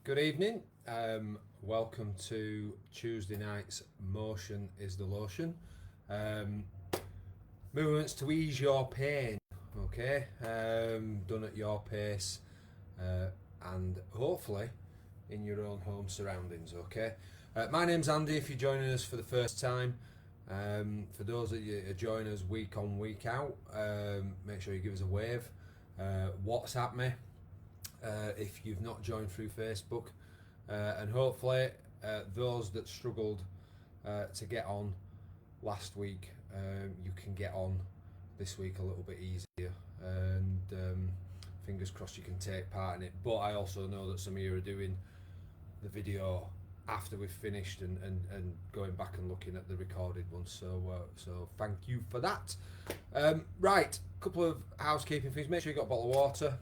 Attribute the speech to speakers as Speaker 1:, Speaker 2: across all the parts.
Speaker 1: Good evening. Welcome to Tuesday night's Motion is the Lotion. Movements to ease your pain, okay? Done at your pace and hopefully in your own home surroundings, okay? My name's Andy if you're joining us for the first time. For those that you join us week on, week out, make sure you give us a wave. WhatsApp me if you've not joined through Facebook, and hopefully those that struggled to get on last week, you can get on this week a little bit easier, and fingers crossed you can take part in it. But I also know that some of you are doing the video after we've finished and going back and looking at the recorded ones, so thank you for that. Right, couple of housekeeping things. Make sure you've got a bottle of water,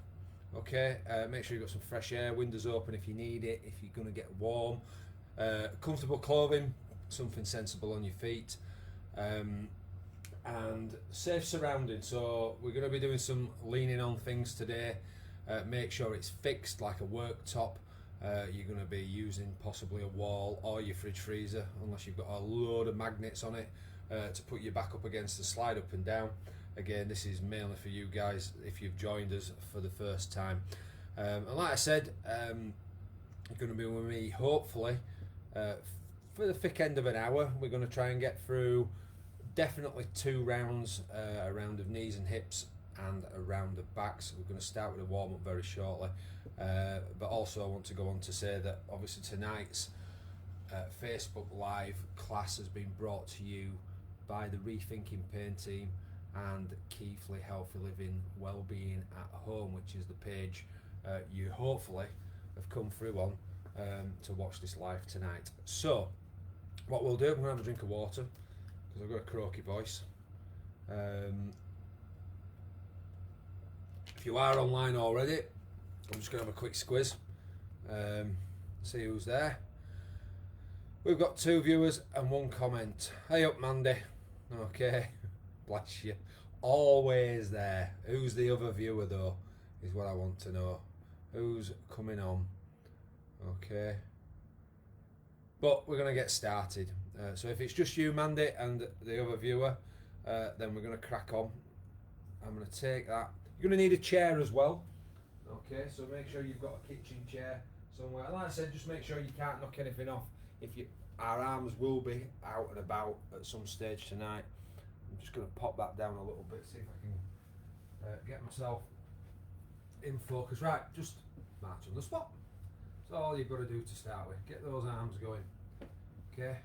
Speaker 1: okay? Make sure you've got some fresh air, windows open if you need it, if you're going to get warm. Comfortable clothing, something sensible on your feet, and safe surroundings. So we're going to be doing some leaning on things today. Make sure it's fixed like a worktop. You're going to be using possibly a wall or your fridge freezer, unless you've got a load of magnets on it to put you back up against the slide up and down. Again, this is mainly for you guys if you've joined us for the first time. And like I said, you're going to be with me hopefully for the thick end of an hour. We're going to try and get through definitely 2 rounds, a round of knees and hips and a round of backs. We're going to start with a warm-up very shortly, but also I want to go on to say that obviously tonight's Facebook Live class has been brought to you by the Rethinking Pain team and Keithley Healthy Living Wellbeing at Home, which is the page you hopefully have come through on to watch this live tonight. So what we'll do, I'm going to have a drink of water because I've got a croaky voice. If you are online already, I'm just going to have a quick squiz, see who's there. We've got 2 viewers and 1 comment. Hey up Mandy. Okay, bless you. Always there. Who's the other viewer though, is what I want to know. Who's coming on? Okay. But we're going to get started. So if it's just you, Mandy, and the other viewer, then we're going to crack on. I'm going to take that. You're going to need a chair as well. Okay, so make sure you've got a kitchen chair somewhere. And like I said, just make sure you can't knock anything off. Our arms will be out and about at some stage tonight. I'm just going to pop that down a little bit, see if I can get myself in focus. Right, just march on the spot. That's all you've got to do to start with. Get those arms going. Okay,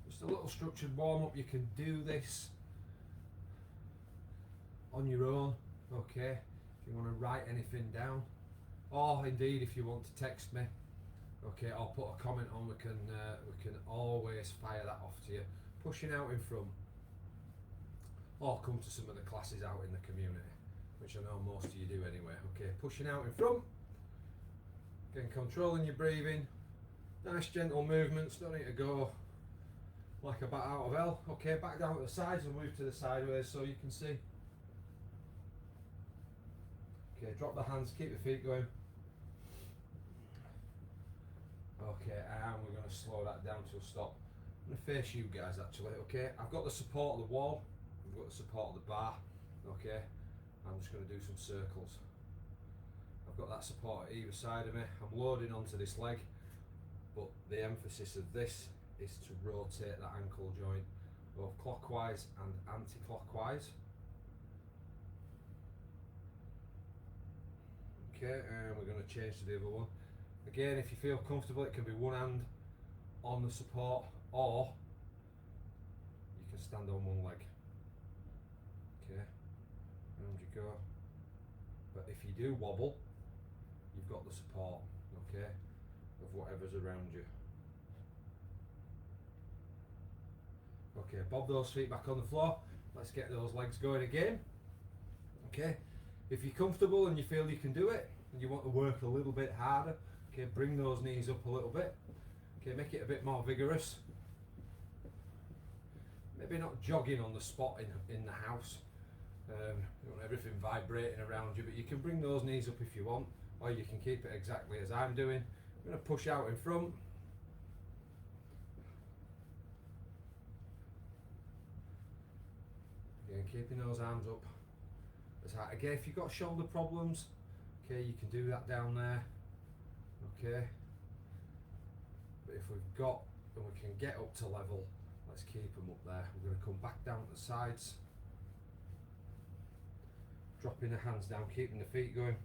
Speaker 1: just a little structured warm up. You can do this on your own. Okay, if you want to write anything down, or indeed if you want to text me, okay, or put a comment on, we can always fire that off to you. Pushing out in front, or come to some of the classes out in the community, which I know most of you do anyway. Okay, pushing out in front, again controlling your breathing, nice gentle movements, don't need to go like a bat out of hell. Okay, back down at the sides and move to the sideways so you can see. Okay, drop the hands, keep the feet going. Okay, and we're going to slow that down to a stop. I'm going to face you guys actually, okay? I've got the support of the wall, I've got the support of the bar, okay? I'm just going to do some circles. I've got that support at either side of me. I'm loading onto this leg, but the emphasis of this is to rotate that ankle joint both clockwise and anti-clockwise. Okay, and we're going to change to the other one. Again, if you feel comfortable, it can be one hand on the support, or you can stand on one leg. Okay, round you go. But if you do wobble, you've got the support, okay, of whatever's around you. Okay, bob those feet back on the floor. Let's get those legs going again. Okay, if you're comfortable and you feel you can do it, and you want to work a little bit harder, okay, bring those knees up a little bit. Okay, make it a bit more vigorous. Maybe not jogging on the spot in the house. You don't want everything vibrating around you, but you can bring those knees up if you want, or you can keep it exactly as I'm doing. I'm going to push out in front. Again, keeping those arms up as high. Again, if you've got shoulder problems, okay, you can do that down there. Okay. But if we've got, and we can get up to level, let's keep them up there. We're going to come back down to the sides. Dropping the hands down, keeping the feet going.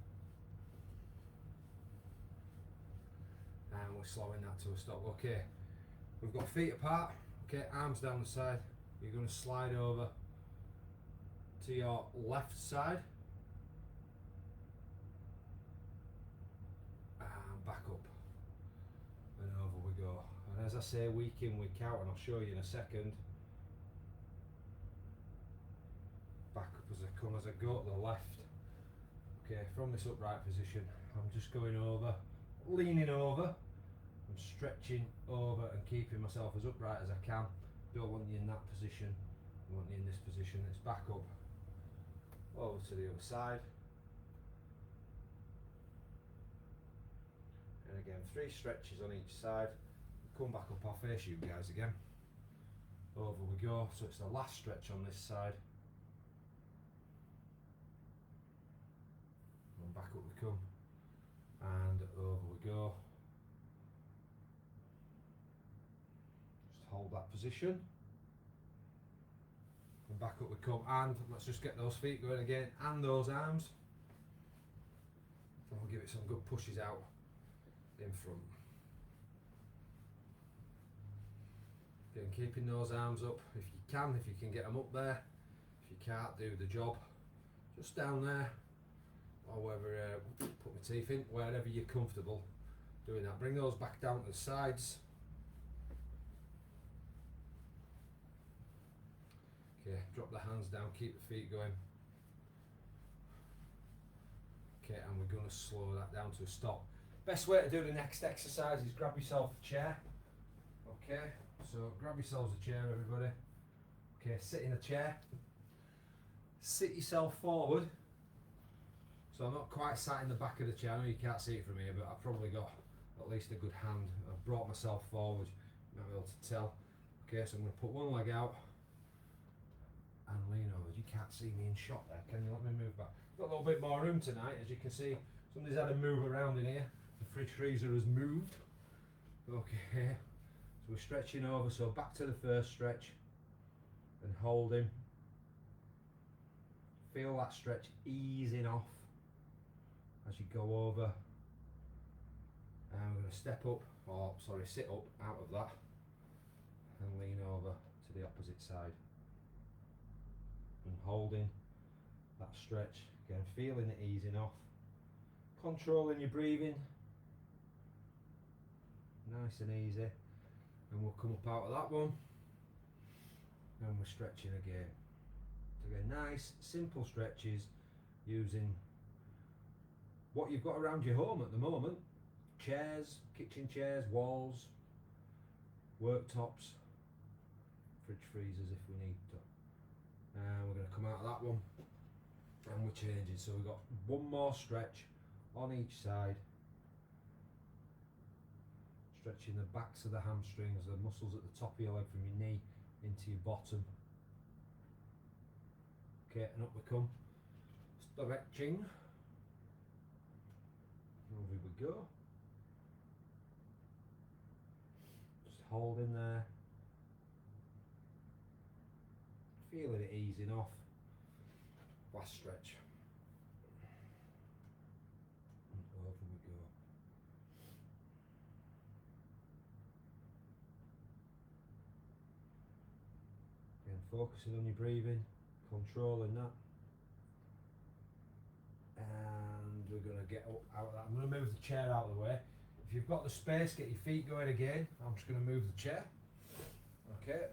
Speaker 1: And we're slowing that to a stop. Okay, we've got feet apart. Okay, arms down the side. You're going to slide over to your left side. And back up. And over we go. And as I say, week in, week out, and I'll show you in a second. Back up as I come, as I go to the left. Okay, from this upright position, I'm just going over, leaning over. I'm stretching over and keeping myself as upright as I can. Don't want you in that position. I want you in this position. It's back up, over to the other side. And again, 3 stretches on each side. Come back up, I'll face you guys again. Over we go. So it's the last stretch on this side. And back up we come. And over we go. Just hold that position. And back up we come. And let's just get those feet going again. And those arms. And we'll give it some good pushes out in front. Again, keeping those arms up if you can get them up there. If you can't, do the job just down there, or wherever, put my teeth in, wherever you're comfortable doing that. Bring those back down to the sides. Okay, drop the hands down, keep the feet going. Okay, and we're going to slow that down to a stop. Best way to do the next exercise is grab yourself a chair. Okay, so grab yourselves a chair, everybody. Okay, sit in a chair. Sit yourself forward. So I'm not quite sat in the back of the chair. I know you can't see it from here, but I've probably got at least a good hand. I've brought myself forward. You might be able to tell. Okay, so I'm going to put one leg out and lean over. You can't see me in shot there. Can you let me move back? Got a little bit more room tonight, as you can see. Somebody's had a move around in here. The fridge freezer has moved. Okay, so we're stretching over. So back to the first stretch and holding. Feel that stretch easing off as you go over. And we're going to step up, or sorry, sit up out of that and lean over to the opposite side. And holding that stretch. Again, feeling it easing off. Controlling your breathing. Nice and easy. And we'll come up out of that one. And we're stretching again. So again, nice, simple stretches using what you've got around your home at the moment. Chairs, kitchen chairs, walls, worktops, fridge freezers if we need to. And we're going to come out of that one. And we're changing. So we've got one more stretch on each side. Stretching the backs of the hamstrings, the muscles at the top of your leg from your knee into your bottom. Okay, and up we come. Stretching. Over we go. Just holding there. Feeling it easing off. Last stretch. And over we go. Again, focusing on your breathing, controlling that. And we're going to get up out of that. I'm going to move the chair out of the way. If you've got the space, get your feet going again. I'm just going to move the chair. Okay.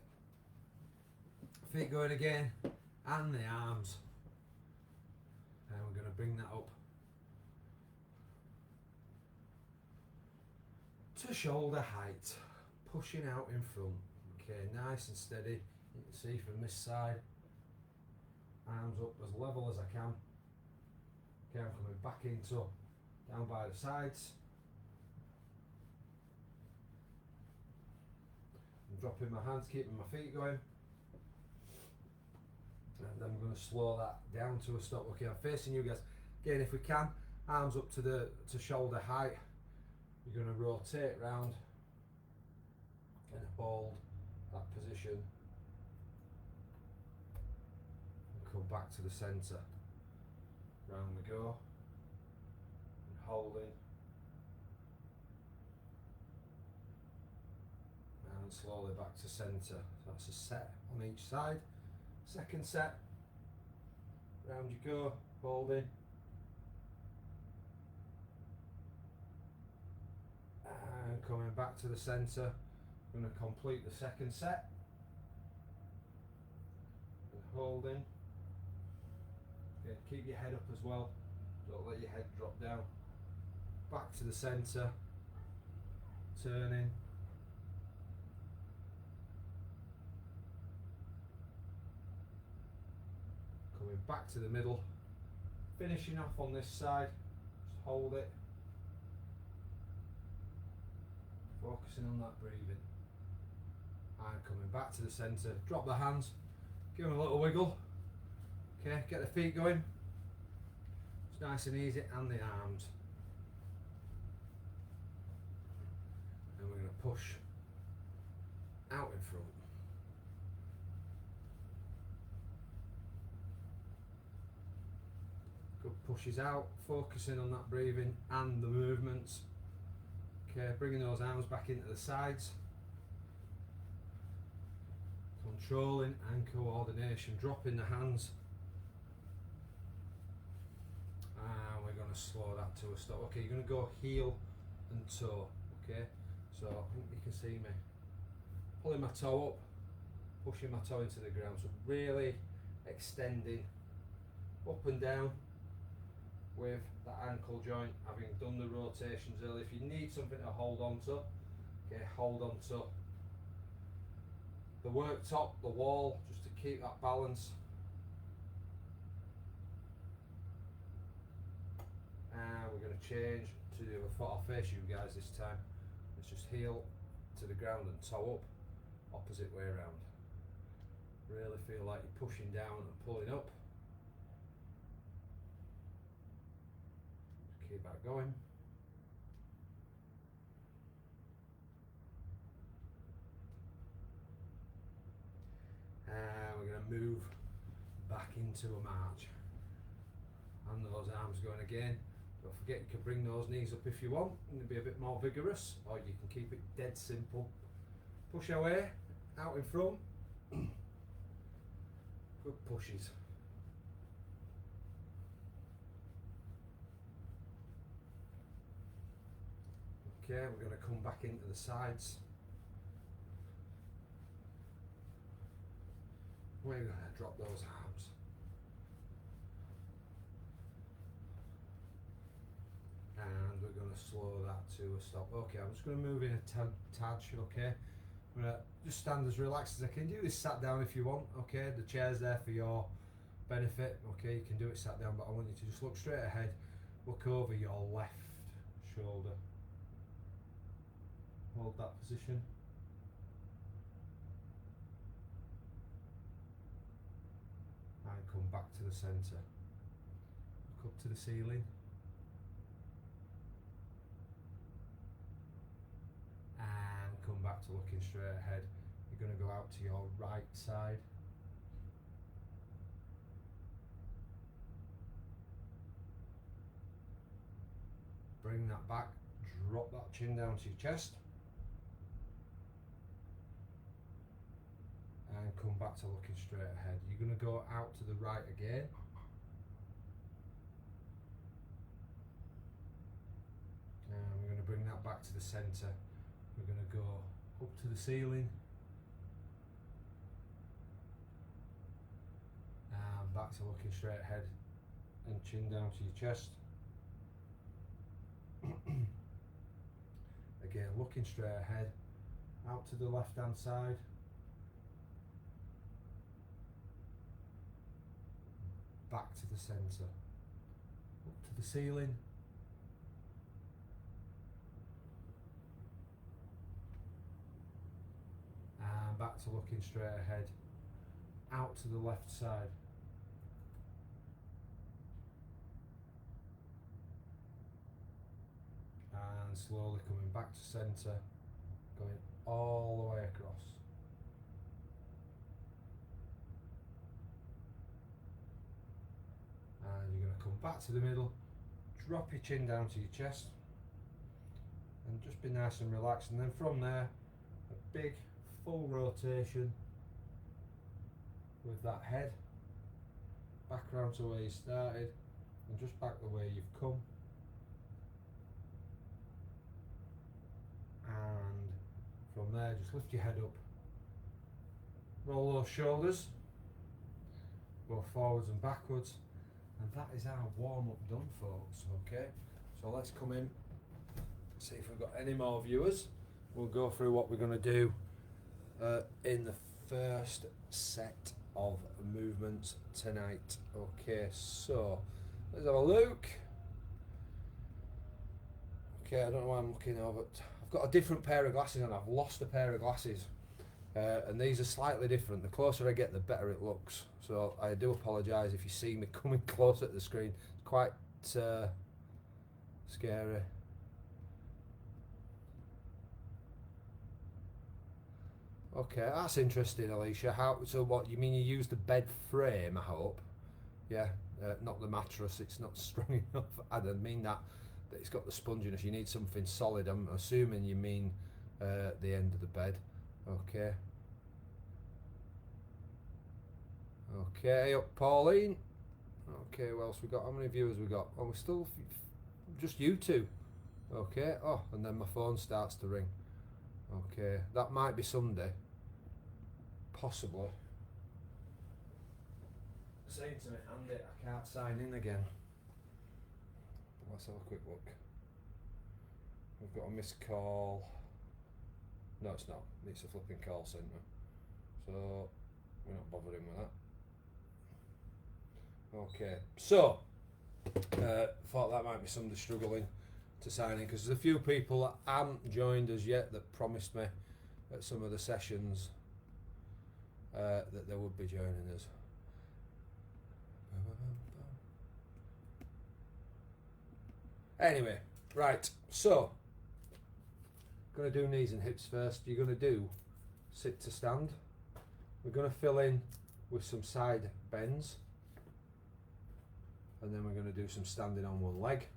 Speaker 1: Feet going again. And the arms. And we're going to bring that up to shoulder height. Pushing out in front. Okay, nice and steady. You can see from this side. Arms up as level as I can. Okay, I'm coming back into down by the sides. dropping my hands, keeping my feet going. And then we're going to slow that down to a stop. Okay, I'm facing you guys. Again, if we can, arms up to shoulder height. You're going to rotate round and hold that position. And come back to the centre. Round we go. And holding. And slowly back to centre. So that's a set on each side. Second set. Round you go, holding. And coming back to the centre. I'm going to complete the second set. And holding. Okay, keep your head up as well. Don't let your head drop down. Back to the centre. Turning. Coming back to the middle. Finishing off on this side. Just hold it. Focusing on that breathing. And coming back to the centre. Drop the hands. Give them a little wiggle. Okay, get the feet going. It's nice and easy, and the arms. And we're going to push out in front. Good pushes out, focusing on that breathing and the movements. Okay, bringing those arms back into the sides. Controlling and coordination, dropping the hands. And we're going to slow that to a stop. Okay, you're going to go heel and toe. Okay, so I think you can see me pulling my toe up, pushing my toe into the ground. So really extending up and down with that ankle joint, having done the rotations earlier. If you need something to hold on to, okay, hold on to the worktop, the wall, just to keep that balance. And we're going to change to the other foot. I'll face you guys this time. Let's just heel to the ground and toe up, opposite way around. Really feel like you're pushing down and pulling up. Just keep that going. And we're going to move back into a march. And those arms going again. Don't forget, you can bring those knees up if you want and be a bit more vigorous, or you can keep it dead simple. Push away, out in front. Good pushes. Okay, we're going to come back into the sides. We're going to drop those arms. And we're going to slow that to a stop. Okay, I'm just going to move in a tad, okay? I'm going to just stand as relaxed as I can. Do this sat down if you want, okay? The chair's there for your benefit, okay? You can do it sat down, but I want you to just look straight ahead, look over your left shoulder. Hold that position. And come back to the centre. Look up to the ceiling. And come back to looking straight ahead. You're going to go out to your right side. Bring that back, drop that chin down to your chest. And come back to looking straight ahead. You're going to go out to the right again. And we're going to bring that back to the centre. We're going to go up to the ceiling. And back to looking straight ahead. And chin down to your chest. Again, looking straight ahead. Out to the left hand side. Back to the centre, up to the ceiling, and back to looking straight ahead, out to the left side. And slowly coming back to centre, going all the way across. And you're going to come back to the middle, drop your chin down to your chest, and just be nice and relaxed. And then from there, a big full rotation with that head back round to where you started, and just back the way you've come. And from there, just lift your head up, roll those shoulders, go forwards and backwards, and that is our warm-up done, folks. Okay, so let's come in, see if we've got any more viewers. We'll go through what we're going to do in the first set of movements tonight. Okay, so let's have a look. Okay, I don't know why I'm looking over. I've got a different pair of glasses on. I've lost a pair of glasses, and these are slightly different. The closer I get, the better it looks. So I do apologise if you see me coming close at the screen. It's quite scary. Okay, that's interesting, Alicia. How? So what? You mean you use the bed frame? I hope. Yeah, not the mattress. It's not strong enough. I don't mean that. That it's got the sponginess. You need something solid. I'm assuming you mean the end of the bed. Okay. Okay, up Pauline. Okay, what else we got? How many viewers we got? Oh, we're still just you two. Okay. Oh, and then my phone starts to ring. Okay, that might be Sunday. Possibly. Saying to me, Andy, I can't sign in again. Let's have a quick look. We've got a missed call. No, it's not. It's a flipping call centre. So we're not bothering with that. Okay, so thought that might be somebody struggling to sign in, because there's a few people that haven't joined us yet that promised me at some of the sessions that they would be joining us. Anyway, right, so going to do knees and hips first. You're going to do sit to stand. We're going to fill in with some side bends, and then we're going to do some standing on one leg.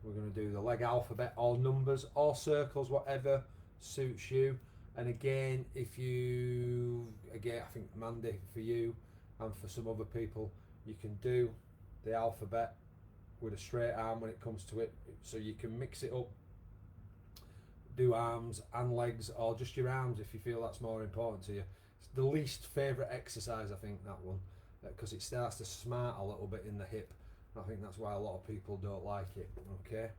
Speaker 1: We're going to do the leg alphabet, or numbers, or circles, whatever suits you. And again, I think Mandy, for you and for some other people, you can do the alphabet with a straight arm when it comes to it, so you can mix it up, do arms and legs, or just your arms if you feel that's more important to you. It's the least favourite exercise, I think, that one, because it starts to smart a little bit in the hip. I think that's why a lot of people don't like it. Okay,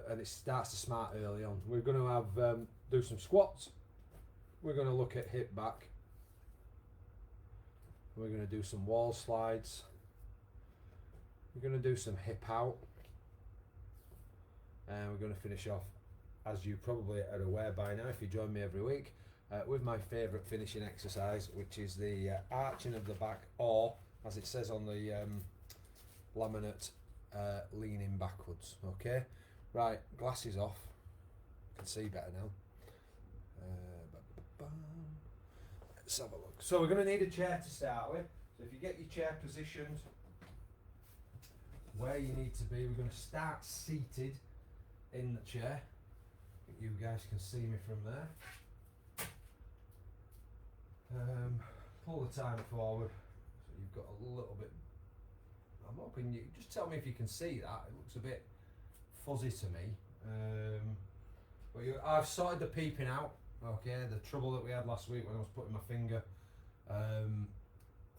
Speaker 1: and it starts to smart early on. We're going to have do some squats. We're going to look at hip back. We're going to do some wall slides. We're going to do some hip out, and we're going to finish off, as you probably are aware by now if you join me every week, with my favourite finishing exercise, which is the arching of the back, or as it says on the laminate, leaning backwards. Okay, right, glasses off, I can see better now. Let's have a look. So we're going to need a chair to start with. So if you get your chair positioned where you need to be, we're going to start seated in the chair. I think you guys can see me from there. Pull the timer forward so you've got a little bit. I'm hoping you just tell me if you can see that. It looks a bit fuzzy to me. But I've sorted the peeping out. Okay, the trouble that we had last week when I was putting my finger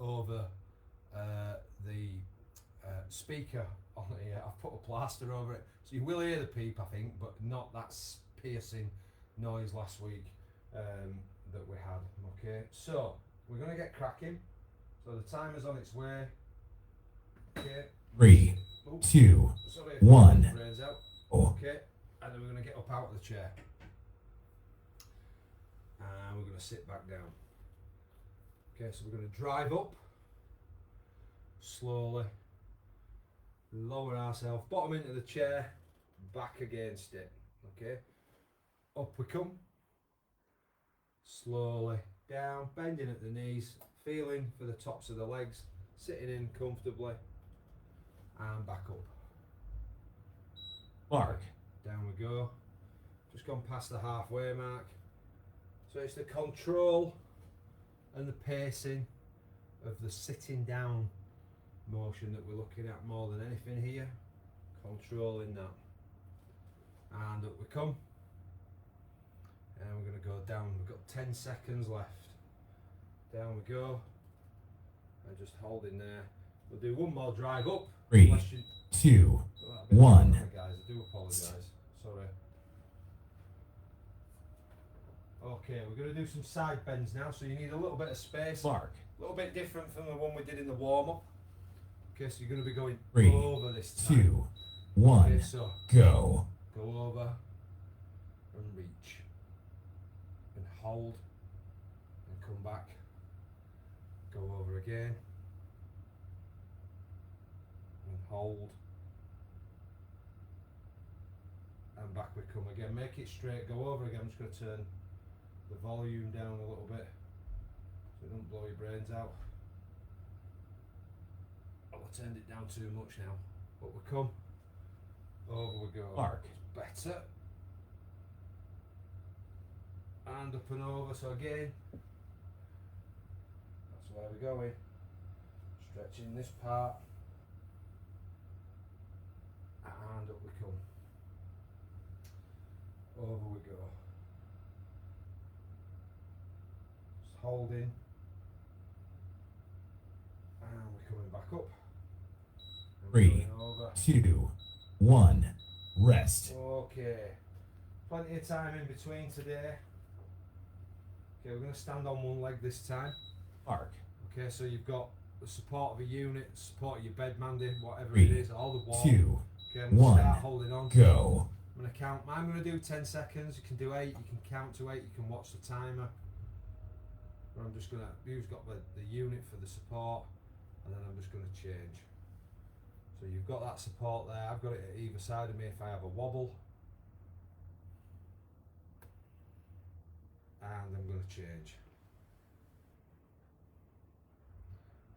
Speaker 1: over the speaker on here, I've put a plaster over it, so you will hear the peep, I think, but not that piercing noise last week that we had. Okay, so we're going to get cracking. So the timer's on its way. Okay. 3, 2, 1. Okay, and then we're going to get up out of the chair. going to sit back down. Okay, so we're going to drive up slowly, lower ourselves, bottom into the chair, back against it. Okay, up we come, slowly down, bending at the knees, feeling for the tops of the legs, sitting in comfortably, and back up.
Speaker 2: Mark.
Speaker 1: Down we go. Just gone past the halfway mark. So it's the control and the pacing of the sitting down motion that we're looking at more than anything here. Controlling that. And up we come. And we're going to go down. We've got 10 seconds left. Down we go. And just holding there. We'll do one more drive up.
Speaker 2: 3, 2, 1.
Speaker 1: Guys, I do apologise. Sorry. Okay, we're going to do some side bends now, so you need a little bit of space.
Speaker 2: Mark.
Speaker 1: A little bit different from the one we did in the warm-up. Okay, so you're going to be going
Speaker 2: 3,
Speaker 1: over this time.
Speaker 2: 2, 1.
Speaker 1: Okay, so
Speaker 2: Go.
Speaker 1: go over and reach. And hold. And come back. Go over again. And hold. And back we come again. Make it straight. Go over again. I'm just going to turn the volume down a little bit so it don't blow your brains out. Oh, I turned it down too much now. But we come. Over we go.
Speaker 2: Mark.
Speaker 1: Better. And up and over. So again, that's where we're going. Stretching this part. And up we come. Over we go. Just holding. And we're coming back up. And
Speaker 2: 3,
Speaker 1: over.
Speaker 2: 2, 1. Rest.
Speaker 1: Okay. Plenty of time in between today. Okay, we're going to stand on one leg this time.
Speaker 2: Mark.
Speaker 1: Okay, so you've got the support of a unit, support of your bed, Mandy, whatever
Speaker 2: 3,
Speaker 1: it is, all the wall.
Speaker 2: 2,
Speaker 1: Okay, I'm going to
Speaker 2: 1.
Speaker 1: start holding on.
Speaker 2: Go.
Speaker 1: I'm going to count. I'm going to do 10 seconds. You can do 8. You can count to 8. You can watch the timer. But I'm just going to. Who's got the unit for the support, and then I'm just going to change. So you've got that support there. I've got it at either side of me if I have a wobble. And I'm going to change.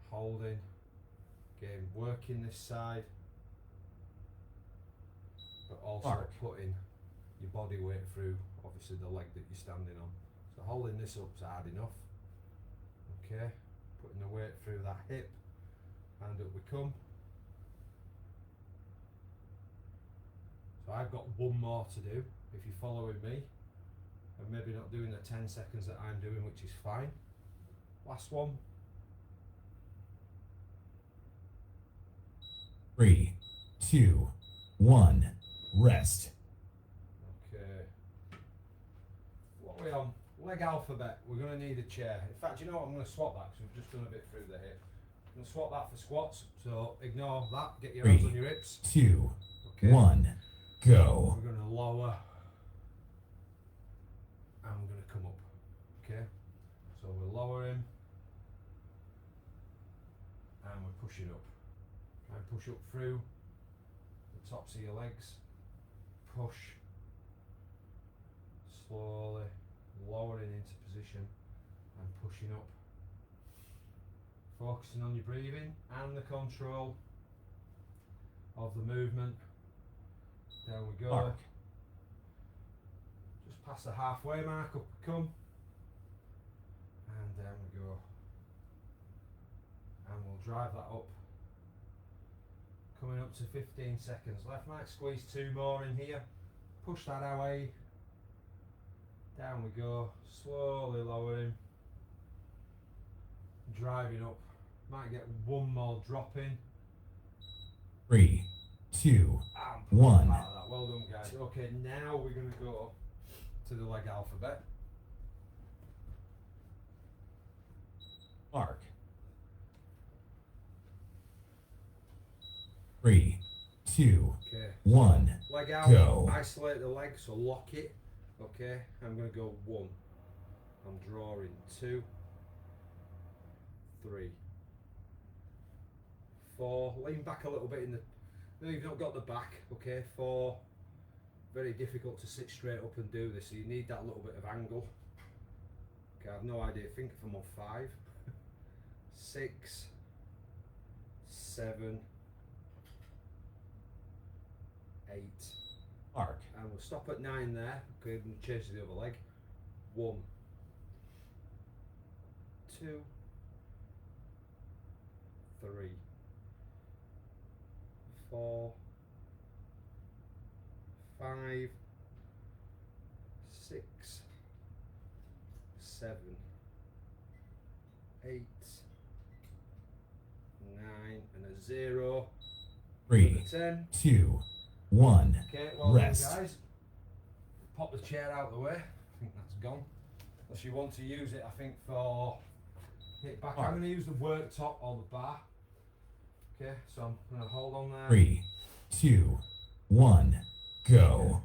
Speaker 1: Holding. Again, working this side. But also
Speaker 2: Mark.
Speaker 1: putting your body weight through, obviously, the leg that you're standing on. So holding this up is hard enough. Okay, putting the weight through that hip, and up we come. So I've got one more to do, if you're following me, and maybe not doing the 10 seconds that I'm doing, which is fine. Last one.
Speaker 2: 3, 2, 1. Rest.
Speaker 1: Okay. What are we on? Leg alphabet. We're going to need a chair. In fact, you know what? I'm going to swap that because we've just done a bit through the hip. I'm going to swap that for squats. So ignore that. Get your hands on your hips.
Speaker 2: 2,
Speaker 1: Okay.
Speaker 2: 1. Go.
Speaker 1: We're going to lower. And we're going to come up. Okay. So we're lowering. And we're pushing up. Try and push up through the tops of your legs. Push. Slowly lowering into position and pushing up. Focusing on your breathing and the control of the movement. Down we go.
Speaker 2: Mark.
Speaker 1: Just past the halfway mark, up we come. And down we go. And we'll drive that up. Coming up to 15 seconds left. Might squeeze 2 more in here. Push that away. Down we go. Slowly lowering. Driving up. Might get one more drop in.
Speaker 2: 3, 2,
Speaker 1: And
Speaker 2: 1.
Speaker 1: out of that. Well done, guys. Okay, now we're going to go to the leg alphabet.
Speaker 2: Mark. 3, 2,
Speaker 1: Okay.
Speaker 2: 1.
Speaker 1: Leg out.
Speaker 2: Go.
Speaker 1: Isolate the leg, so lock it. Okay. I'm going to go 1, I'm drawing 2, 3, 4. Lean back a little bit in the. No, you've not got the back. Okay, 4. Very difficult to sit straight up and do this, so you need that little bit of angle. Okay, I have no idea. I think if I'm on 5, 6, 7, 8.
Speaker 2: Arc.
Speaker 1: And we'll stop at 9 there. Okay, and change to the other leg. 1, 2, 3, 4, 5, 6, 7, 8, 9, and a 0.
Speaker 2: 3,
Speaker 1: 10.
Speaker 2: 2, 1.
Speaker 1: Okay, well
Speaker 2: Rest.
Speaker 1: done, guys. Pop the chair out of the way. I think that's gone. Unless you want to use it, I think, for hit back. I'm going to use the worktop or the bar. Okay, so I'm going to hold on there.
Speaker 2: 3, 2, 1. Go.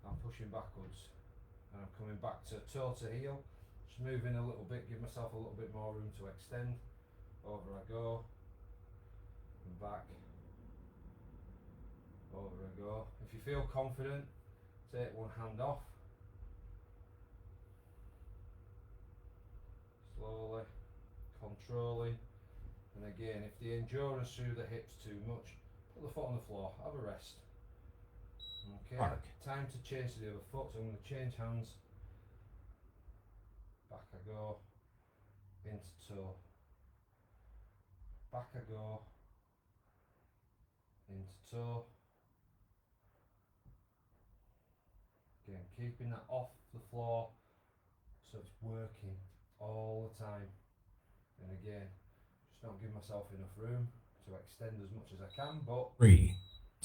Speaker 1: I'm pushing backwards. And I'm coming back to toe to heel. Just moving a little bit, give myself a little bit more room to extend. Over I go. And back. Over I go. If you feel confident, take one hand off. Slowly, controlling. And again, if the endurance through the hips too much, put the foot on the floor, have a rest. Okay,
Speaker 2: Arc.
Speaker 1: time to change to the other foot, so I'm going to change hands. Back I go, into toe. Back I go, into toe. Again, keeping that off the floor so it's working all the time. And again, just not give myself enough room to extend as much as I can, but
Speaker 2: 3,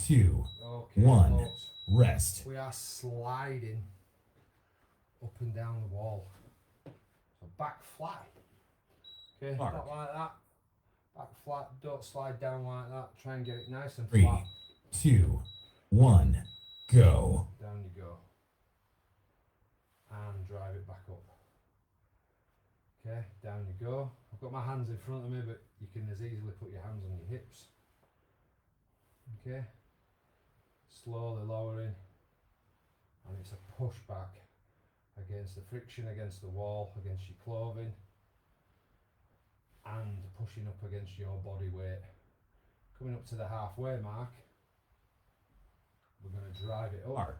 Speaker 2: 2,
Speaker 1: okay,
Speaker 2: 1.
Speaker 1: folks,
Speaker 2: Rest.
Speaker 1: we are sliding up and down the wall. So back flat. Okay,
Speaker 2: Arc.
Speaker 1: not like that. Back flat, don't slide down like that. Try and get it nice and
Speaker 2: 3,
Speaker 1: flat.
Speaker 2: 2, 1. Go.
Speaker 1: Down you go. And drive it back up. Okay, down you go. I've got my hands in front of me, but you can as easily put your hands on your hips. Okay, slowly lowering, and it's a push back against the friction against the wall, against your clothing, and pushing up against your body weight. Coming up to the halfway mark, we're going to drive it up.
Speaker 2: Arc.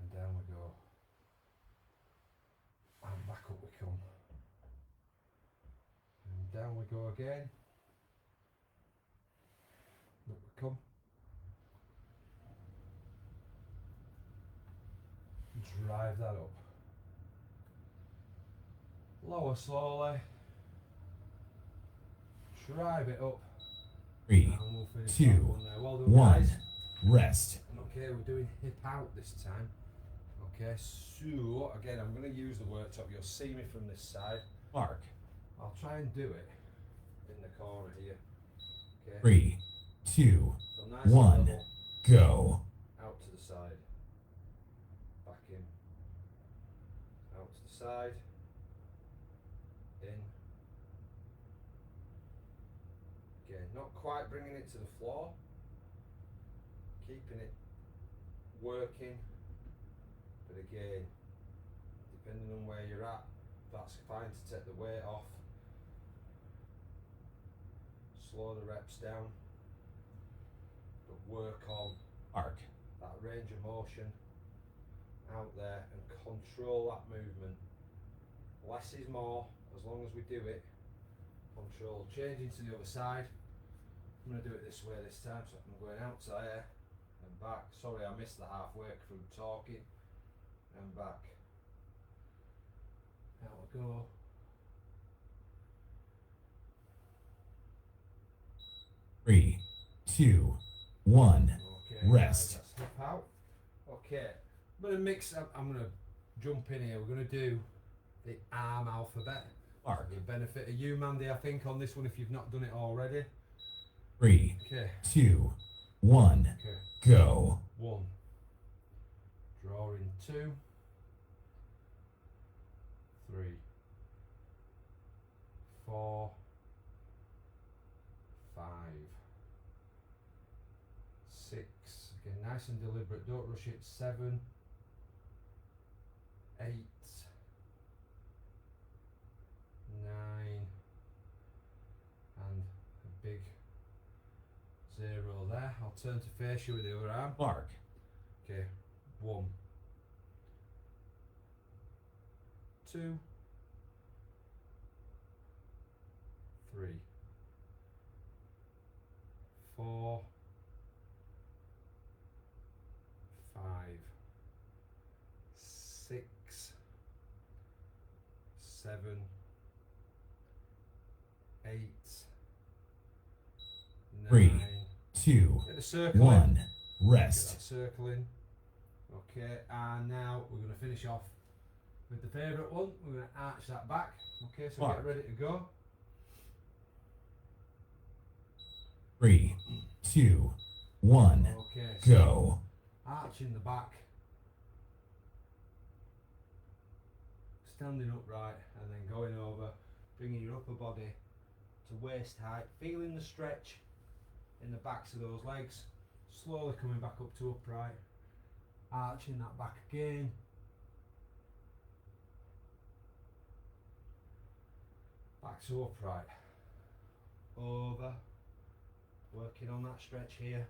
Speaker 1: And down we go. And back up we come. And down we go again. Up we come. Drive that up. Lower slowly. Drive it up.
Speaker 2: 3,
Speaker 1: And we'll finish
Speaker 2: 2,
Speaker 1: that one there. Well done,
Speaker 2: 1.
Speaker 1: guys.
Speaker 2: Rest.
Speaker 1: Okay, we're doing hip out this time. Okay, so again, I'm going to use the worktop. You'll see me from this side.
Speaker 2: Arc.
Speaker 1: I'll try and do it in the corner here. Okay.
Speaker 2: 3, 2,
Speaker 1: So nice and
Speaker 2: 1.
Speaker 1: level.
Speaker 2: Go.
Speaker 1: Out to the side. Back in. Out to the side. In. Again, not quite bringing it to the floor. Keeping it working. But again, depending on where you're at, that's fine to take the weight off. Slow the reps down. But work on
Speaker 2: Arc.
Speaker 1: that range of motion out there and control that movement. Less is more, as long as we do it. Control. Changing to the other side. I'm going to do it this way this time, so I'm going out to there and back. Sorry, I missed the halfway through talking. And back. Out we go.
Speaker 2: 3, 2, 1.
Speaker 1: Okay,
Speaker 2: Rest.
Speaker 1: guys, let's hip out. Okay, I'm going to mix up, I'm going to jump in here. We're going to do the arm alphabet.
Speaker 2: Arc.
Speaker 1: For the benefit of you, Mandy, I think, on this one, if you've not done it already.
Speaker 2: 3,
Speaker 1: Okay,
Speaker 2: 2, 1.
Speaker 1: okay.
Speaker 2: Go.
Speaker 1: 1. Drawing 2. 3, 4, 5, 6. Again, nice and deliberate, don't rush it. 7, 8, 9, and a big 0 there. I'll turn to face you with the other arm.
Speaker 2: Mark.
Speaker 1: Okay, 1, 2, 3, 4, 5, 6, 7, 8,
Speaker 2: 3,
Speaker 1: 9.
Speaker 2: 2,
Speaker 1: Get the circle
Speaker 2: 1.
Speaker 1: in. Get
Speaker 2: Rest.
Speaker 1: that circle in. Okay, and now we're going to finish off with the favourite one. We're going to arch that back. Okay, so
Speaker 2: Mark.
Speaker 1: get ready to go.
Speaker 2: 3, 2, 1.
Speaker 1: Okay, so
Speaker 2: Go.
Speaker 1: arching the back, standing upright, and then going over, bringing your upper body to waist height, feeling the stretch in the backs of those legs, slowly coming back up to upright, arching that back again, back to upright, over, working on that stretch here.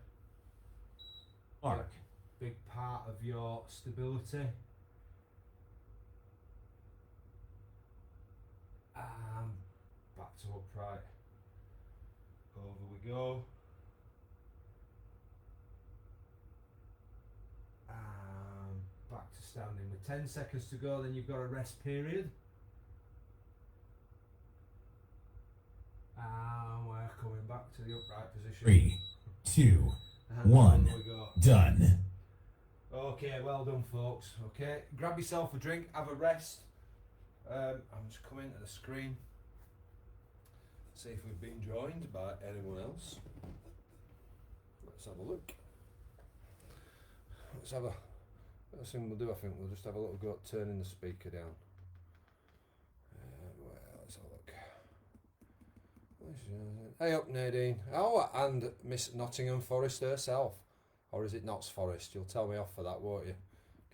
Speaker 2: Mark.
Speaker 1: Big part of your stability. And back to upright. Over we go. And back to standing with 10 seconds to go, then you've got a rest period. And we're coming back to the upright position.
Speaker 2: 3, 2,
Speaker 1: And
Speaker 2: 1.
Speaker 1: over we go.
Speaker 2: Done.
Speaker 1: Okay, well done folks. Okay, grab yourself a drink, have a rest. I'm just coming to the screen, see if we've been joined by anyone else. Let's have a look. First thing we'll do, I think we'll just have a little go at turning the speaker down. Well, let's have a look. Hey up Nadine. Oh, and Miss Nottingham Forest herself. Or is it Notts Forest? You'll tell me off for that, won't you,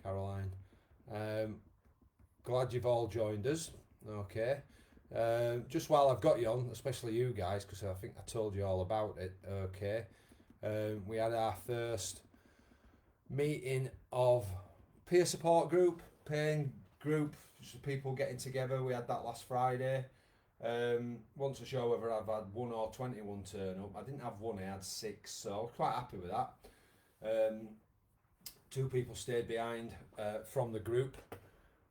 Speaker 1: Caroline? Glad you've all joined us. Okay. Just while I've got you on, especially you guys, because I think I told you all about it. Okay. We had our first meeting of peer support group, pain group, people getting together. We had that last Friday. Want to show whether I've had 1 or 21 turn up. I didn't have 1, I had 6, so I was quite happy with that. 2 people stayed behind from the group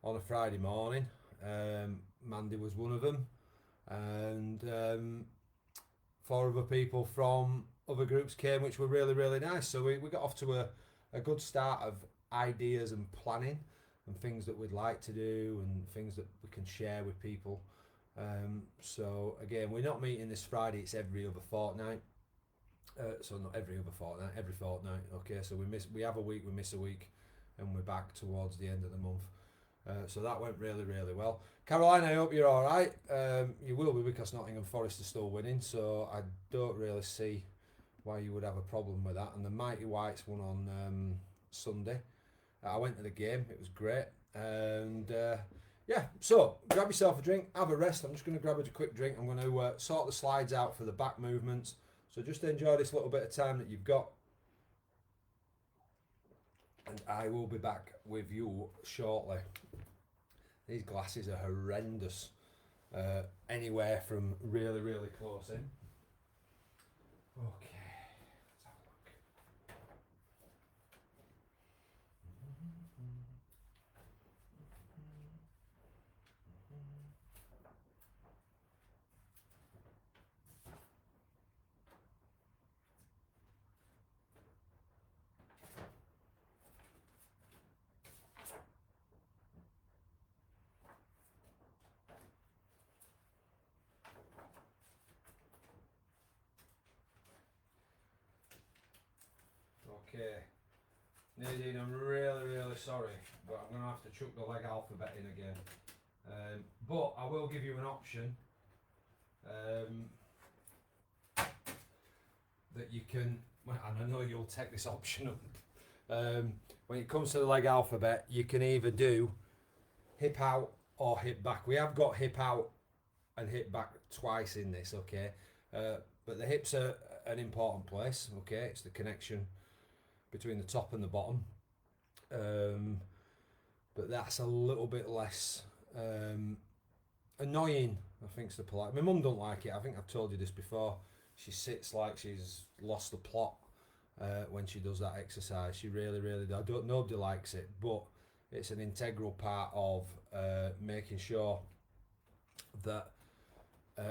Speaker 1: on a Friday morning. Mandy was one of them, and 4 other people from other groups came, which were really, really nice. So we got off to a good start of ideas and planning and things that we'd like to do and things that we can share with people. So again, we're not meeting this Friday, it's every other fortnight. So not every other fortnight, every fortnight. Okay, so we have a week, we miss a week, and we're back towards the end of the month. So that went really, really well. Caroline, I hope you're all right. You will be, because Nottingham Forest are still winning, so I don't really see why you would have a problem with that. And the Mighty Whites won on Sunday. I went to the game, it was great. And yeah, so grab yourself a drink, have a rest. I'm just going to grab a quick drink. I'm going to sort the slides out for the back movements. So just enjoy this little bit of time that you've got. And I will be back with you shortly. These glasses are horrendous. Anywhere from really, really close in. Okay, let's have a look. Okay, Nadine, I'm really, really sorry, but I'm going to have to chuck the leg alphabet in again. But I will give you an option that you can, and I know you'll take this option up. When it comes to the leg alphabet, you can either do hip out or hip back. We have got hip out and hip back twice in this, okay? But the hips are an important place, okay? It's the connection between the top and the bottom. But that's a little bit less annoying, I think is the polite. My mum don't like it. I think I've told you this before. She sits like she's lost the plot when she does that exercise. She really, really does. Nobody likes it, but it's an integral part of making sure that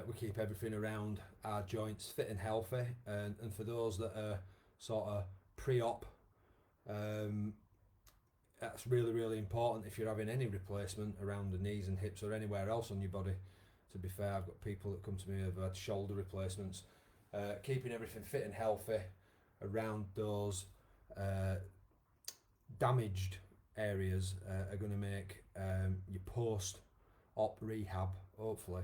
Speaker 1: we keep everything around our joints fit and healthy. And for those that are sort of pre-op, that's really, really important if you're having any replacement around the knees and hips or anywhere else on your body. To be fair, I've got people that come to me who've had shoulder replacements. Keeping everything fit and healthy around those damaged areas are going to make your post-op rehab, hopefully,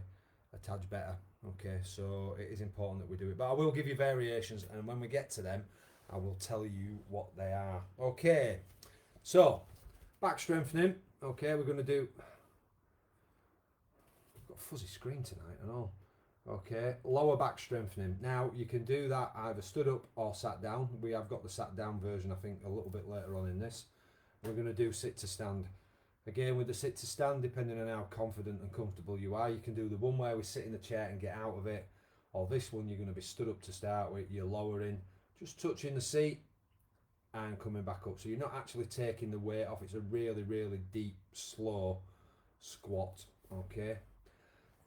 Speaker 1: a tad better. Okay, so it is important that we do it. But I will give you variations, and when we get to them, I will tell you what they are. Okay, so back strengthening. Okay, we're going to do... I've got a fuzzy screen tonight and all. Okay, lower back strengthening. Now you can do that either stood up or sat down. We have got the sat down version, I think, a little bit later on in this. We're going to do sit to stand. Again, with the sit to stand, depending on how confident and comfortable you are, you can do the one where we sit in the chair and get out of it, or this one you're going to be stood up to start with. You're lowering, just touching the seat and coming back up. So you're not actually taking the weight off. It's a really, really deep, slow squat. Okay,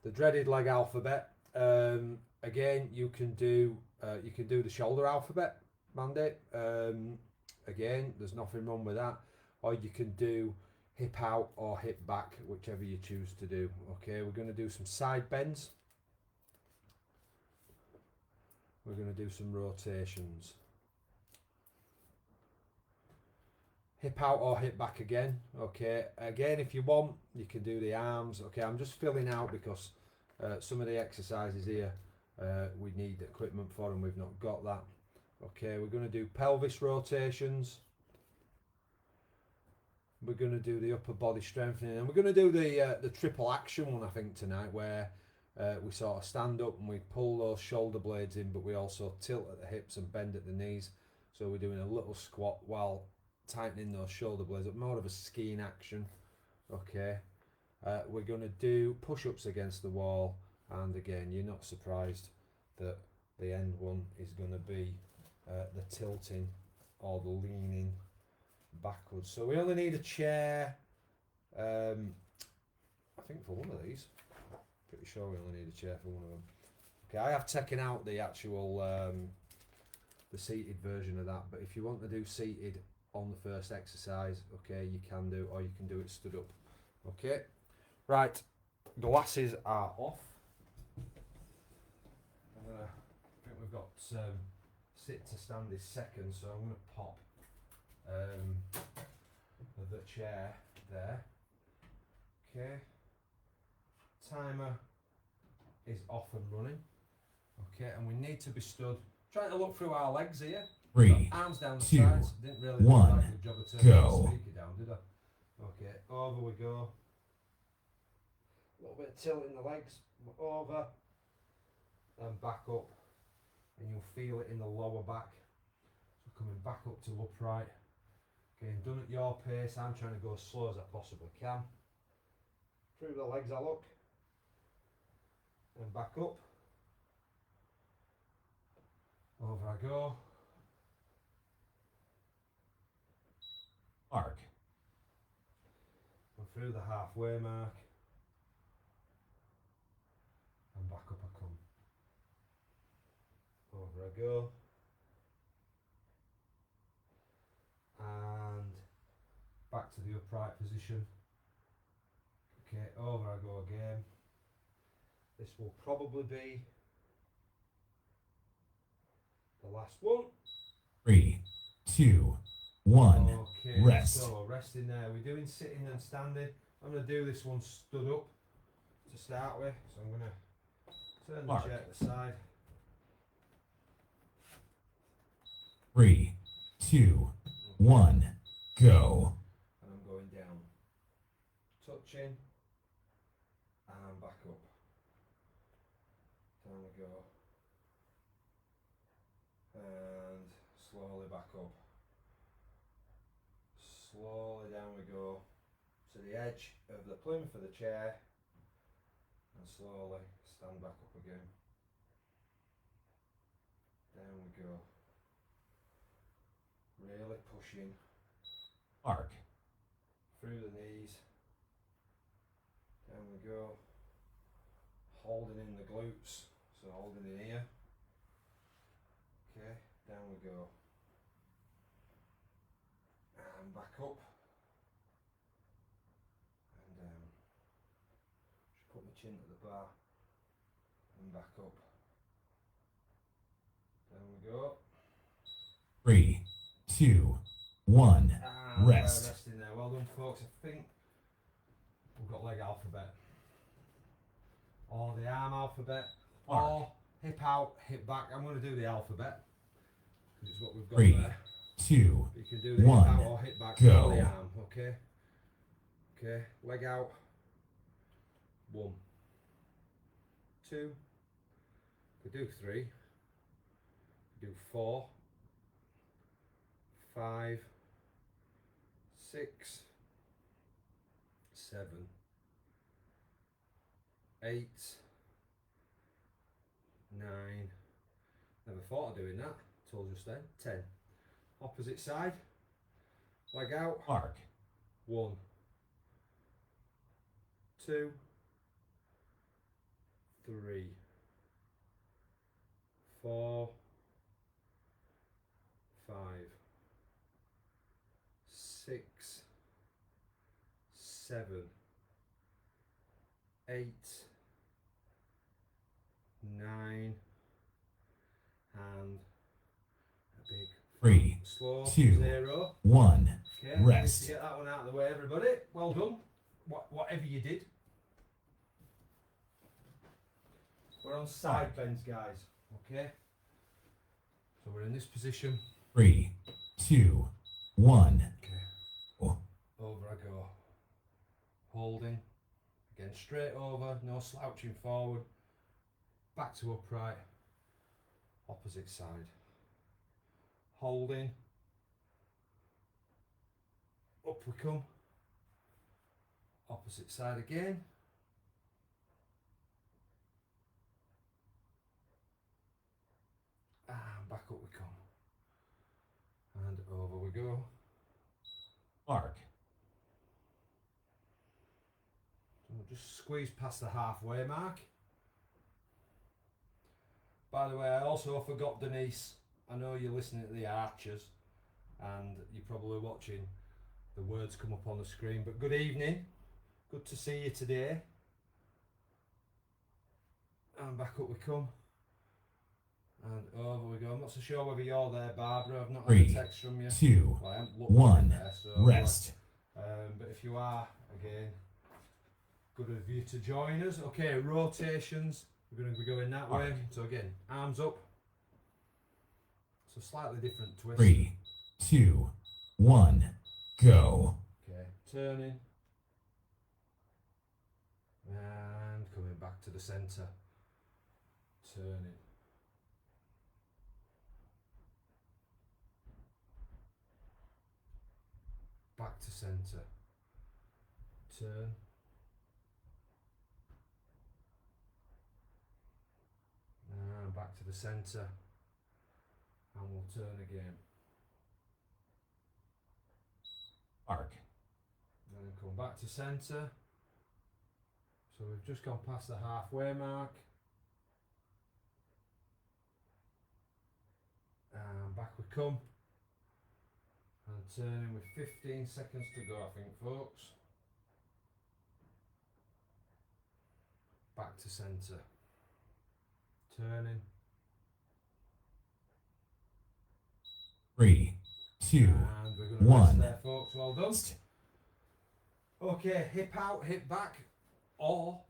Speaker 1: the dreaded leg alphabet. Again, you can do the shoulder alphabet, Mandy. Again, there's nothing wrong with that. Or you can do hip out or hip back, whichever you choose to do. Okay, we're going to do some side bends. We're going to do some rotations. Hip out or hip back again. Okay, again, if you want, you can do the arms. Okay, I'm just filling out because some of the exercises here we need equipment for and we've not got that. Okay, we're going to do pelvis rotations. We're going to do the upper body strengthening, and we're going to do the triple action one, I think, tonight, where we sort of stand up and we pull those shoulder blades in, but we also tilt at the hips and bend at the knees. So we're doing a little squat while tightening those shoulder blades up, more of a skiing action. Okay, we're going to do push-ups against the wall, and again, you're not surprised that the end one is going to be the tilting or the leaning backwards. So we only need a chair, I think, for one of these. Pretty sure we only need a chair for one of them. Okay, I have taken out the actual the seated version of that, but if you want to do seated on the first exercise, okay, you can do, or you can do it stood up. Okay, right, glasses are off. I think we've got sit to stand is second, so I'm going to pop the chair there. Okay, timer is off and running. Okay, and we need to be stood. Trying to look through our legs here.
Speaker 2: 3,
Speaker 1: Arms down the
Speaker 2: 2,
Speaker 1: sides. Didn't really do
Speaker 2: 1,
Speaker 1: a good job of turning
Speaker 2: go.
Speaker 1: the speaker down, did I? Okay, over we go. A little bit of tilt in the legs, over and back up, and you'll feel it in the lower back. So coming back up to upright. Again, done at your pace. I'm trying to go as slow as I possibly can. Through the legs I look, and back up. Over I go.
Speaker 2: Mark.
Speaker 1: And through the halfway mark. And back up I come. Over I go. And back to the upright position. Okay, over I go again. This will probably be the last one.
Speaker 2: 3, 2, 1.
Speaker 1: Okay,
Speaker 2: Rest.
Speaker 1: so resting there. We're doing sitting and standing. I'm going to do this one stood up to start with. So I'm going to turn the
Speaker 2: Mark.
Speaker 1: chair to the side.
Speaker 2: 3, 2, 1, go.
Speaker 1: And I'm going down. Touching. And back up. Down we go. And slowly back up. Slowly down we go to the edge of the plinth for the chair, and slowly stand back up again. Down we go. Really pushing
Speaker 2: Mark.
Speaker 1: through the knees. Down we go. Holding in the glutes, so holding in here. Okay, down we go. And back up. And down. Just put my chin to the bar. And back up. Down we go.
Speaker 2: 3, 2, 1,
Speaker 1: And
Speaker 2: rest.
Speaker 1: resting there. Well done, folks. I think we've got leg alphabet. Or the arm alphabet. Or hip out, hip back. I'm going to do the alphabet. Because it's what we've got
Speaker 2: 3,
Speaker 1: there.
Speaker 2: 2,
Speaker 1: You can do the hip
Speaker 2: 1,
Speaker 1: out or hip back
Speaker 2: go.
Speaker 1: or the arm, okay? Okay, leg out. 1, 2. We do 3. We do 4, 5, 6, 7, 8, 9. Never thought of doing that. Told just then. 10. Opposite side. Leg out.
Speaker 2: Mark.
Speaker 1: 1, 2, 3, 4, 5, 6, 7, 8, 9, and a big
Speaker 2: 3,
Speaker 1: slow
Speaker 2: 2,
Speaker 1: 0.
Speaker 2: 1,
Speaker 1: Okay,
Speaker 2: rest.
Speaker 1: to get that one out of the way, everybody. Well done. Whatever you did. We're on side bends, guys. Okay. So we're in this position.
Speaker 2: 3, 2, 1.
Speaker 1: Okay.
Speaker 2: Oh.
Speaker 1: Over I go. Holding. Again, straight over. No slouching forward. Back to upright. Opposite side. Holding. Up we come. Opposite side again. And back up we come. And over we go.
Speaker 2: Mark.
Speaker 1: So we'll just squeeze past the halfway mark. By the way, I also forgot, Denise, I know you're listening to the archers and you're probably watching the words come up on the screen, but good evening. Good to see you today. And back up we come. And over we go. I'm not so sure whether you're there, Barbara. I've not had a
Speaker 2: 3,
Speaker 1: text from you.
Speaker 2: 2,
Speaker 1: Well, I haven't looked
Speaker 2: 1,
Speaker 1: there, so
Speaker 2: rest.
Speaker 1: but if you are, again, good of you to join us. Okay, rotations. We're going to be going that way. So again, arms up. So slightly different twist.
Speaker 2: 3, 2, 1, go.
Speaker 1: Okay, turning. And coming back to the centre. Turning. Back to centre. Turn. And back to the centre. And we'll turn again.
Speaker 2: Mark.
Speaker 1: And then come back to centre. So we've just gone past the halfway mark. And back we come. And turning with 15 seconds to go, I think, folks. Back to centre. Turning.
Speaker 2: 3, 2,
Speaker 1: And we're going to
Speaker 2: 1.
Speaker 1: rest there, folks. Well done. Okay, hip out, hip back, or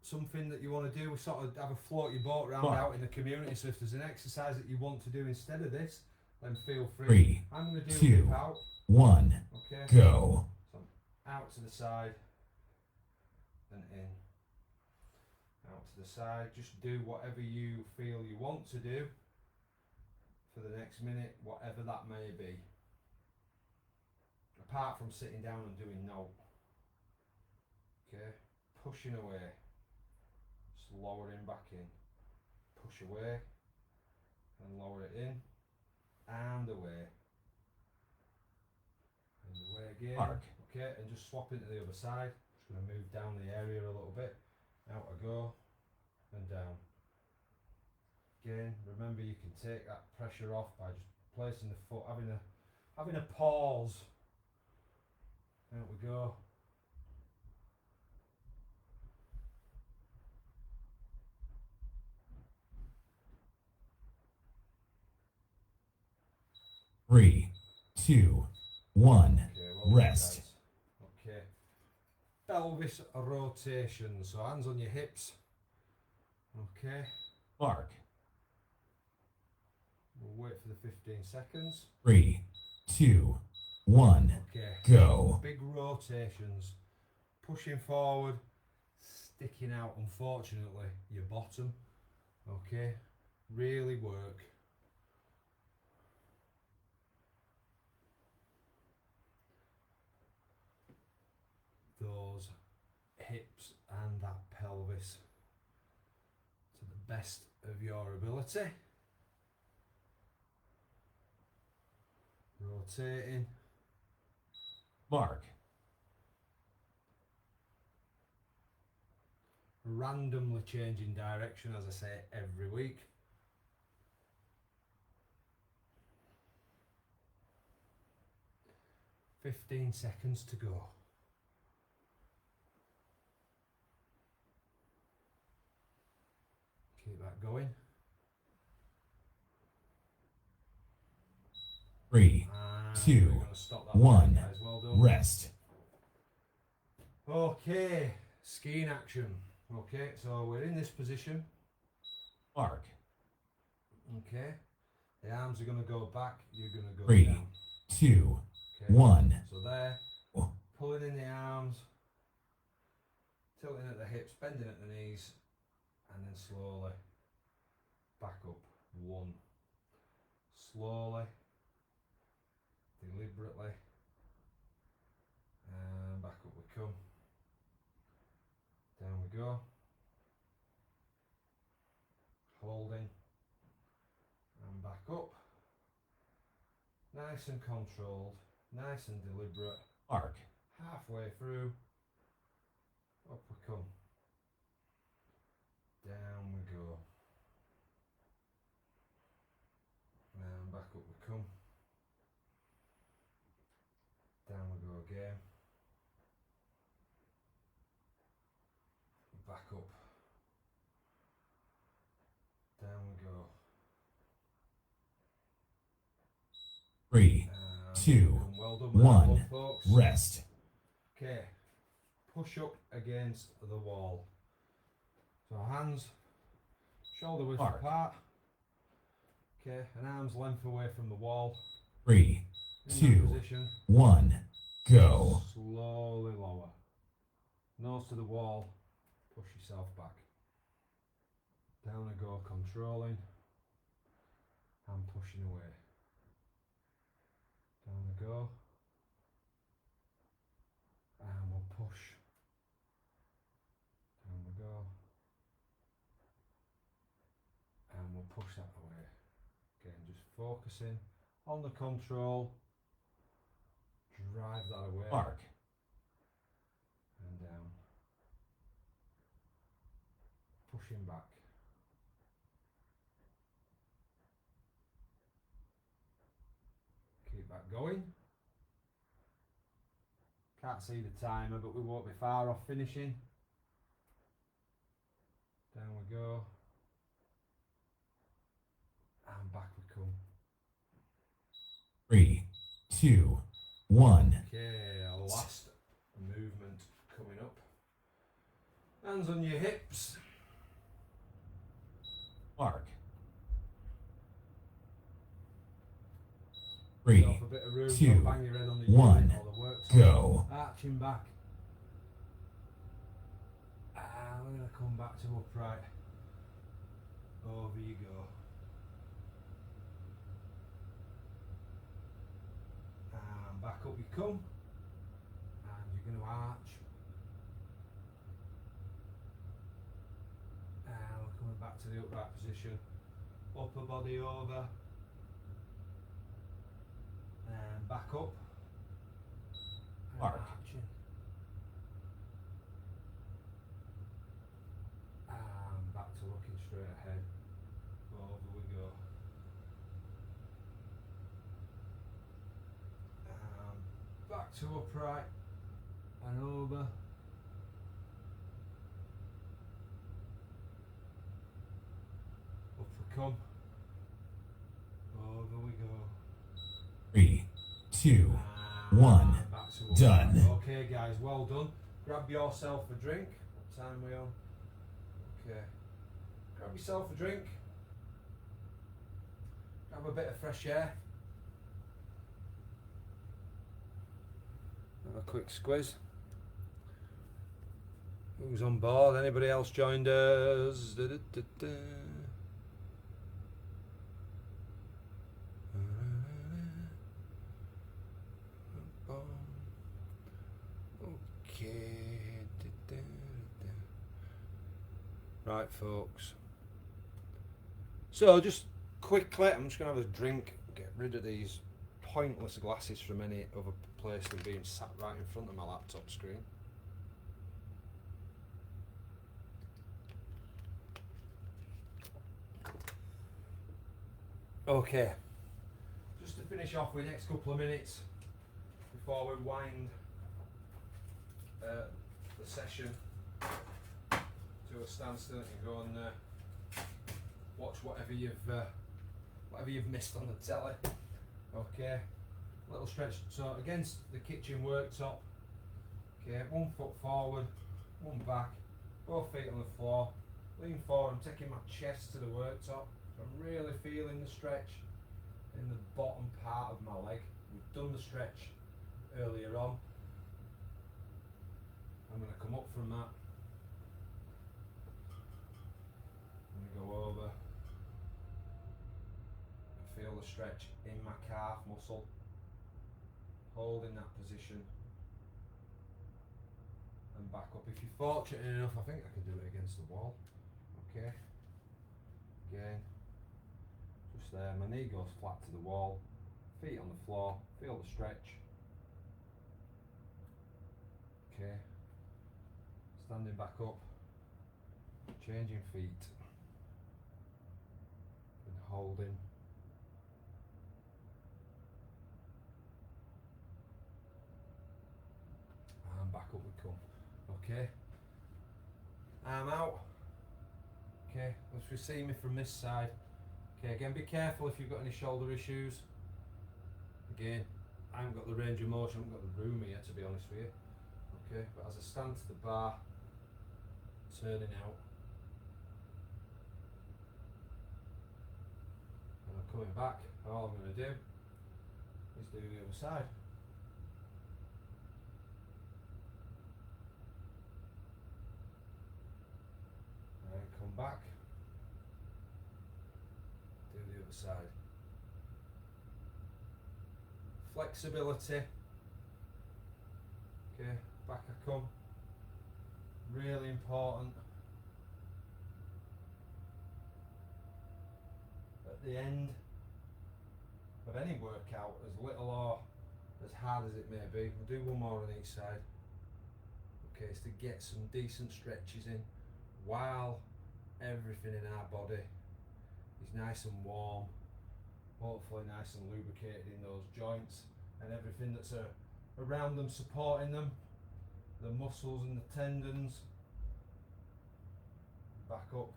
Speaker 1: something that you want to do, sort of have a float your boat around
Speaker 2: Mark.
Speaker 1: out in the community. So if there's an exercise that you want to do instead of this, then feel free.
Speaker 2: 3,
Speaker 1: I'm going to do
Speaker 2: 2,
Speaker 1: hip out.
Speaker 2: 1,
Speaker 1: Okay.
Speaker 2: go.
Speaker 1: So out to the side and in. Out to the side. Just do whatever you feel you want to do for the next minute, whatever that may be. Apart from sitting down and doing no. Okay, pushing away, just lowering back in, push away and lower it in and away again.
Speaker 2: Mark.
Speaker 1: Okay, and just swap into the other side. Just going to move down the area a little bit. Out I go and down. Again, remember you can take that pressure off by just placing the foot, having a pause. Out we go.
Speaker 2: Three, two, one.
Speaker 1: Okay, well done,
Speaker 2: Rest.
Speaker 1: guys. Okay. Pelvis rotation. So hands on your hips. Okay.
Speaker 2: Mark.
Speaker 1: We'll wait for the 15 seconds.
Speaker 2: 3, 2, 1.
Speaker 1: Okay.
Speaker 2: Go.
Speaker 1: Big rotations. Pushing forward. Sticking out, unfortunately, your bottom. Okay. Really work. Those hips and that pelvis to the best of your ability. Rotating.
Speaker 2: Mark.
Speaker 1: Randomly changing direction, as I say, every week. "15 seconds to go." Keep that going.
Speaker 2: 3,
Speaker 1: And
Speaker 2: 2,
Speaker 1: we're gonna stop that
Speaker 2: 1.
Speaker 1: there, guys. Well done.
Speaker 2: Rest.
Speaker 1: Okay, skiing action. Okay, so we're in this position.
Speaker 2: Mark.
Speaker 1: Okay, the arms are going to go back, you're going to go
Speaker 2: 3,
Speaker 1: down.
Speaker 2: 2,
Speaker 1: Okay,
Speaker 2: 1.
Speaker 1: so there, pulling in the arms, tilting at the hips, bending at the knees, and then slowly back up. 1. Slowly, deliberately, and back up we come. Down we go. Holding and back up. Nice and controlled, nice and deliberate.
Speaker 2: Mark.
Speaker 1: Halfway through, up we come. Down we go. And back up we come. Down we go again. Back up. Down we go.
Speaker 2: 3,
Speaker 1: And
Speaker 2: 2,
Speaker 1: well done with that
Speaker 2: 1.
Speaker 1: one, folks.
Speaker 2: Rest.
Speaker 1: Okay, push up against the wall. So hands shoulder width
Speaker 2: Mark.
Speaker 1: apart. Okay, and arms length away from the wall.
Speaker 2: 3,
Speaker 1: In
Speaker 2: 2,
Speaker 1: that position,
Speaker 2: 1. Go.
Speaker 1: slowly lower. Nose to the wall, push yourself back. Down I go, controlling and pushing away. Down I go. And we'll push. Down we go. And we'll push that away. Again, just focusing on the control. Drive that away.
Speaker 2: Mark.
Speaker 1: And down. Pushing back. Keep that going. Can't see the timer, but we won't be far off finishing. Down we go. And back we come.
Speaker 2: 3, 2, 1.
Speaker 1: Okay, our last movement Hands on your hips.
Speaker 2: Mark.
Speaker 1: Give
Speaker 2: 3,
Speaker 1: yourself a bit of room,
Speaker 2: 2,
Speaker 1: don't bang your head on the
Speaker 2: 1,
Speaker 1: unit or the worktop.
Speaker 2: go.
Speaker 1: Arching back. We're going to come back to upright. Over you go. And back up you come. And you're going to arch. And we're coming back to the upright position. Upper body over. And back up. And
Speaker 2: Mark.
Speaker 1: arching. And back to looking straight ahead. Over we go. And back to upright. And over. Up we come. Over we go.
Speaker 2: 3, 2,
Speaker 1: And
Speaker 2: 1,
Speaker 1: back to upright.
Speaker 2: done.
Speaker 1: Okay guys, well done. Grab yourself a drink. What time are we on? Okay. Grab yourself a drink. Grab a bit of fresh air. Have a quick squiz. Who's on board? Anybody else joined us? Okay. Right, folks. So, just quickly, I'm just going to have a drink, get rid of these pointless glasses from any other place than being sat right in front of my laptop screen. Okay, just to finish off with the next couple of minutes before we wind the session to a standstill and go and watch whatever you've missed on the telly. Okay, little stretch. So against the kitchen worktop. Okay, 1 foot forward, 1 back, both feet on the floor. Lean forward. I'm taking my chest to the worktop. I'm really feeling the stretch in the bottom part of my leg. We've done the stretch earlier on. I'm going to come up from that. I'm going to go over and feel the stretch in my calf muscle. Holding that position. And back up. If you're fortunate enough, I think I can do it against the wall. Okay. Again. Just there. My knee goes flat to the wall. Feet on the floor. Feel the stretch. Okay. Standing back up, changing feet, and holding. And back up we come. Okay. Arm out. Okay, let's you see me from this side. Okay, again, be careful if you've got any shoulder issues. Again, I haven't got the range of motion, I haven't got the room here to be honest with you. Okay, but as I stand to the bar, turning out, and I'm coming back, all I'm going to do is do the other side. And come back, do the other side. Flexibility. Okay, back I come. Really important. At the end of any workout, as little or as hard as it may be, we'll do one more on each side. Okay, it's to get some decent stretches in while everything in our body is nice and warm, hopefully nice and lubricated in those joints, and everything that's around them, supporting them, the muscles and the tendons. Back up.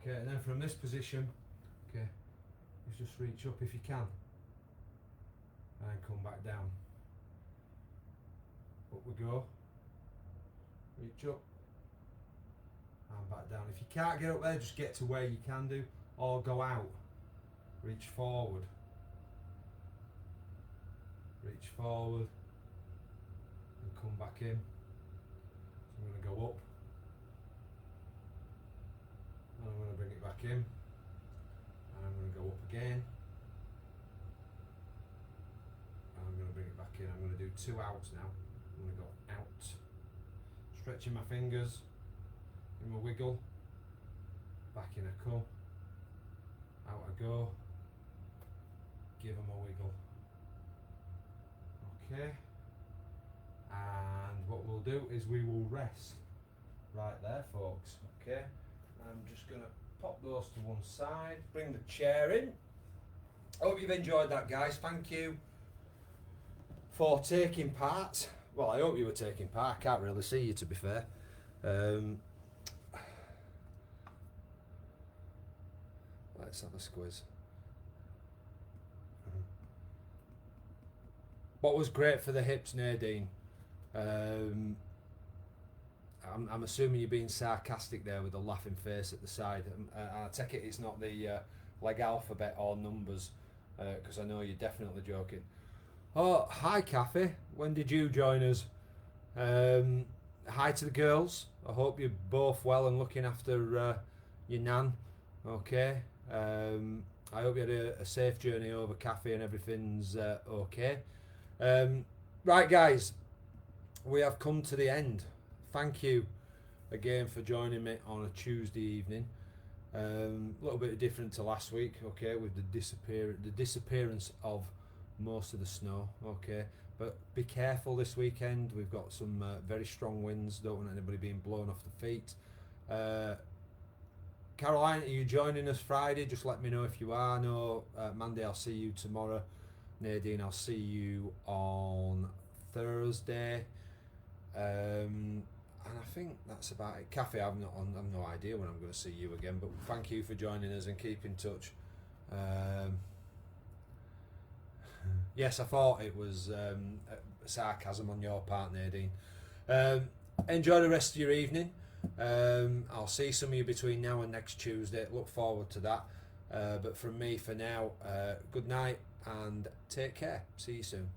Speaker 1: Okay, and then from this position, okay, you just reach up if you can, and come back down. Up we go. Reach up, and back down. If you can't get up there, just get to where you can do, or go out. Reach forward. Reach forward and come back in. So I'm going to go up and I'm going to bring it back in, and I'm going to go up again and I'm going to bring it back in. I'm going to do 2 outs now. I'm going to go out, stretching my fingers, give them a wiggle, back in I come, out I go, give them a wiggle. Okay, and what we'll do is we will rest right there, folks. Okay, I'm just going to pop those to one side, bring the chair in. I hope you've enjoyed that, guys. Thank you for taking part. Well, I hope you were taking part. I can't really see you, to be fair. Let's have a squiz. What was great for the hips, Nadine? I'm assuming you're being sarcastic there with a laughing face at the side. I take it it's not the leg alphabet or numbers, because I know you're definitely joking. Oh, hi Kathy. When did you join us? Hi to the girls. I hope you're both well and looking after your nan. Okay. I hope you had a safe journey over, Kathy, and everything's okay. Right, guys, we have come to the end. Thank you again for joining me on a Tuesday evening. A little bit different to last week, okay, with the disappearance of most of the snow, okay. But be careful this weekend. We've got some very strong winds. Don't want anybody being blown off the feet. Caroline, are you joining us Friday? Just let me know if you are. No, Mandy, I'll see you tomorrow. Nadine, I'll see you on Thursday. And I think that's about it. Kathy, I've no idea when I'm going to see you again, but thank you for joining us and keep in touch. Yes, I thought it was sarcasm on your part, Nadine. Enjoy the rest of your evening. I'll see some of you between now and next Tuesday. Look forward to that. But from me for now, good night and take care. See you soon.